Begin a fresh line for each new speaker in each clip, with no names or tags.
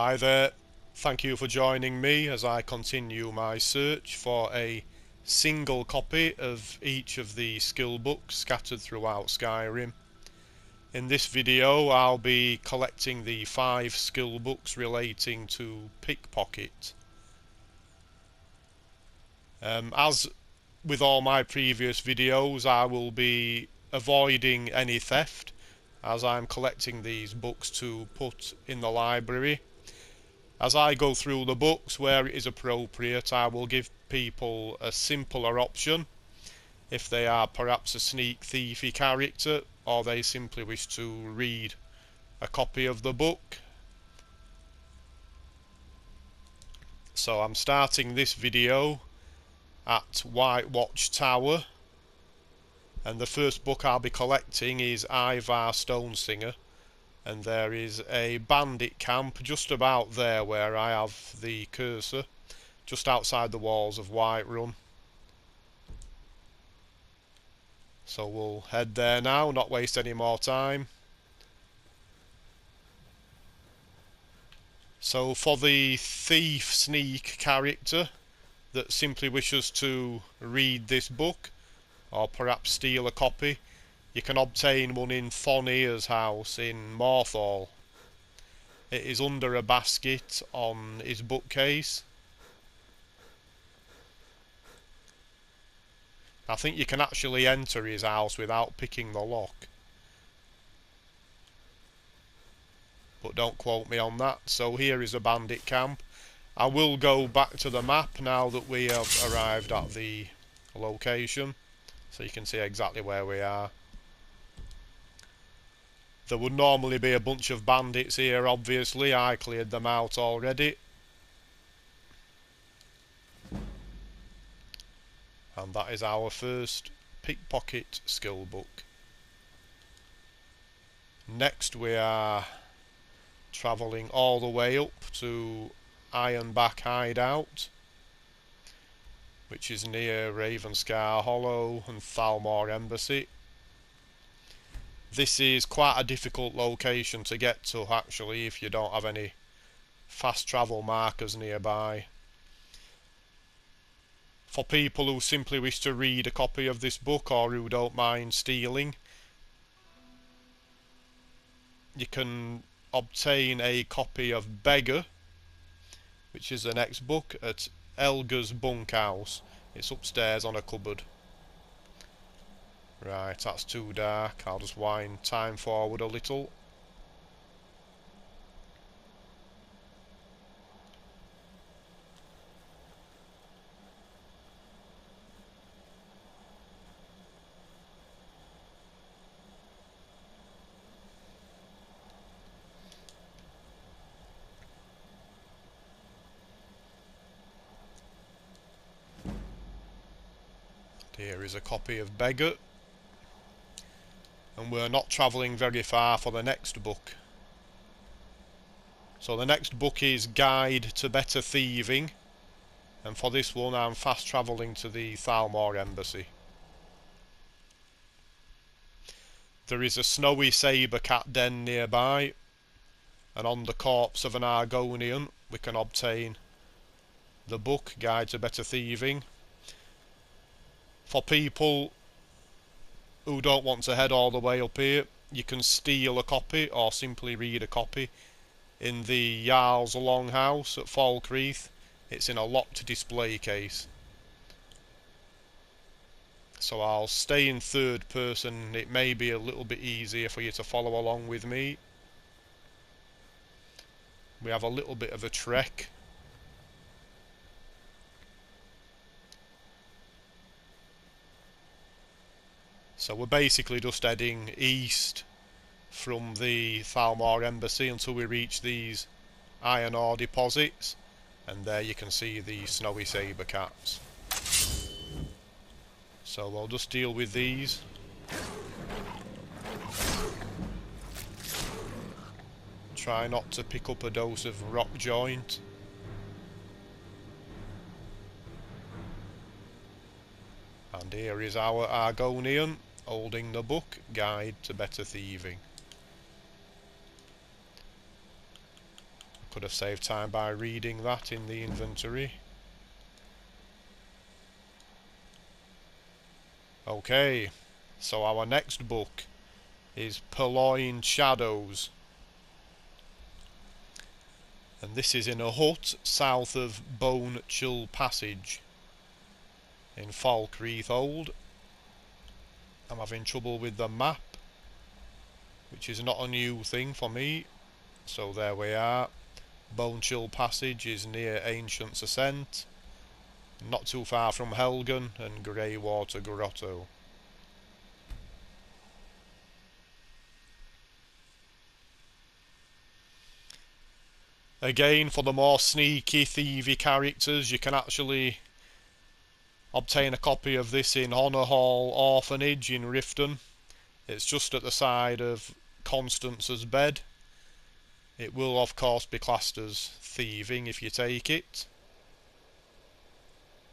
Hi there, thank you for joining me as I continue my search for a single copy of each of the skill books scattered throughout Skyrim. In this video I'll be collecting the 5 skill books relating to Pickpocket. As with all my previous videos, I will be avoiding any theft as I'm collecting these books to put in the library. As I go through the books where it is appropriate, I will give people a simpler option if they are perhaps a sneak thiefy character or they simply wish to read a copy of the book. So I'm starting this video at White Watch Tower, and the first book I'll be collecting is Aevar Stone-Singer, and there is a bandit camp just about there where I have the cursor, just outside the walls of Whiterun. So we'll head there now, not waste any more time. So for the thief sneak character that simply wishes to read this book or perhaps steal a copy, you can obtain one in Fonir's house in Morthal. It is under a basket on his bookcase. I think you can actually enter his house without picking the lock, but don't quote me on that. So here is a bandit camp. I will go back to the map now that we have arrived at the location, so you can see exactly where we are. There would normally be a bunch of bandits here, obviously. I cleared them out already. And that is our first pickpocket skill book. Next we are travelling all the way up to Ironback Hideout, which is near Ravenscar Hollow and Thalmor Embassy. This is quite a difficult location to get to actually if you don't have any fast travel markers nearby. For people who simply wish to read a copy of this book or who don't mind stealing, you can obtain a copy of Beggar, which is the next book, at Elgar's bunkhouse. It's upstairs on a cupboard. Right, that's too dark. I'll just wind time forward a little. Here is a copy of Beggar. And we're not travelling very far for the next book. So the next book is Guide to Better Thieving, and for this one I'm fast travelling to the Thalmor Embassy. There is a snowy sabre cat den nearby, and on the corpse of an Argonian we can obtain the book Guide to Better Thieving. For people who don't want to head all the way up here, you can steal a copy or simply read a copy in the Jarl's Longhouse at Falkreath. It's in a locked display case. So I'll stay in third person. It may be a little bit easier for you to follow along with me. We have a little bit of a trek. So we're basically just heading east from the Thalmor Embassy until we reach these iron ore deposits, and there you can see the snowy sabre cats. So we'll just deal with these. Try not to pick up a dose of rock joint. And here is our Argonian holding the book Guide to Better Thieving. Could have saved time by reading that in the inventory. Okay, so our next book is Purloined Shadows. And this is in a hut south of Bone Chill Passage in Falkreath Old. I'm having trouble with the map, which is not a new thing for me. So there we are. Bone Chill Passage is near Ancient's Ascent, not too far from Helgen and Greywater Grotto. Again, for the more sneaky, thievy characters, you can actually obtain a copy of this in Honour Hall Orphanage in Riften. It's just at the side of Constance's bed. It will of course be classed as thieving if you take it,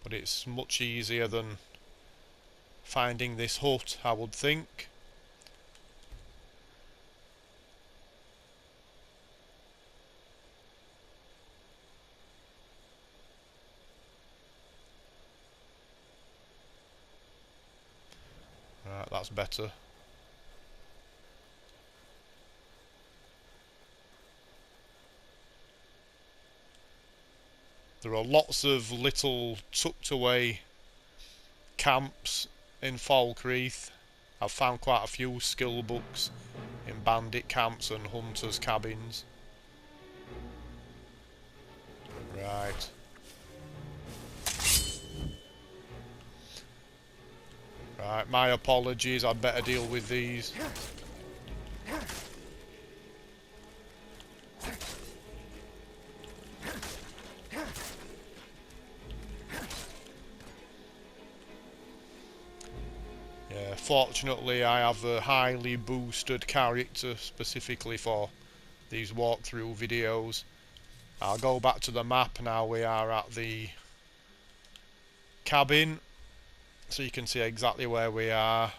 but it's much easier than finding this hut, I would think. Right, that's better. There are lots of little tucked away camps in Falkreath. I've found quite a few skill books in bandit camps and hunters' cabins. Right. Right, my apologies, I'd better deal with these. Yeah, fortunately I have a highly boosted character specifically for these walkthrough videos. I'll go back to the map now. We are at the cabin, so you can see exactly where we are.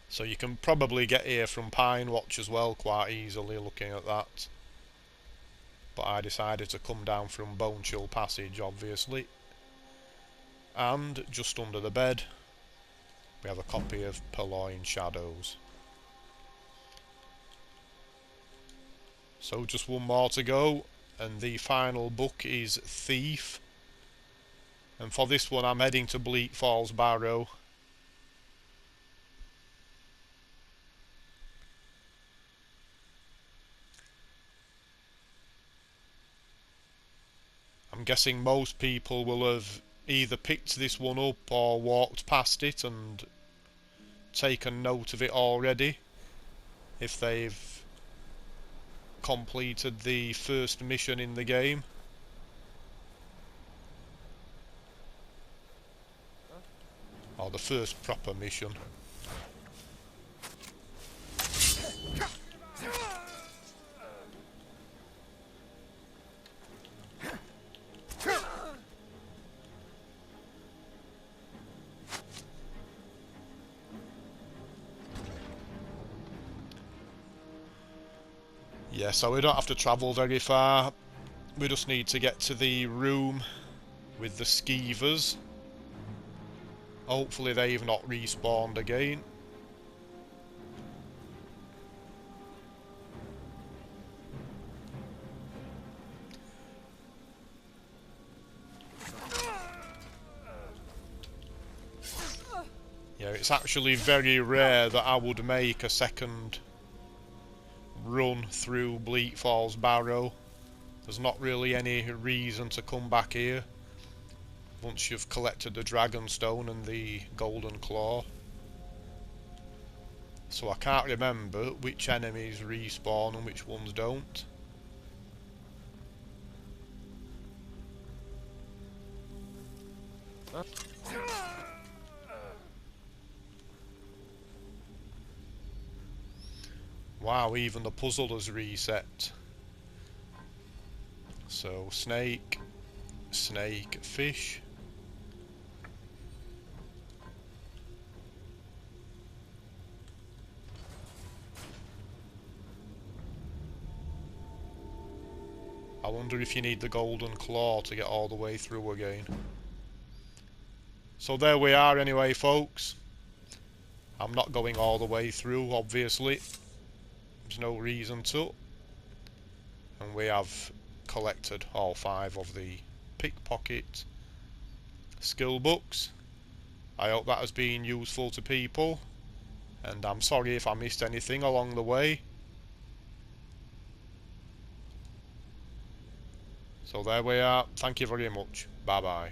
So you can probably get here from Pine Watch as well quite easily looking at that. But I decided to come down from Bone Chill Passage, obviously. And just under the bed we have a copy of Purloined Shadows. So just one more to go, and the final book is Thief. And for this one I'm heading to Bleak Falls Barrow. I'm guessing most people will have either picked this one up or walked past it and taken note of it already if they've completed the first mission in the game. Or the first proper mission. Yeah, so we don't have to travel very far. We just need to get to the room with the skeevers. Hopefully they've not respawned again. Yeah, it's actually very rare that I would make a second run through Bleak Falls Barrow. There's not really any reason to come back here once you've collected the Dragonstone and the Golden Claw. So I can't remember which enemies respawn and which ones don't. Wow, even the puzzle has reset. So, snake, snake, fish. I wonder if you need the golden claw to get all the way through again. So there we are anyway, folks. I'm not going all the way through, obviously. There's no reason to. And we have collected all 5 of the pickpocket skill books. I hope that has been useful to people, and I'm sorry if I missed anything along the way. So there we are. Thank you very much. Bye bye.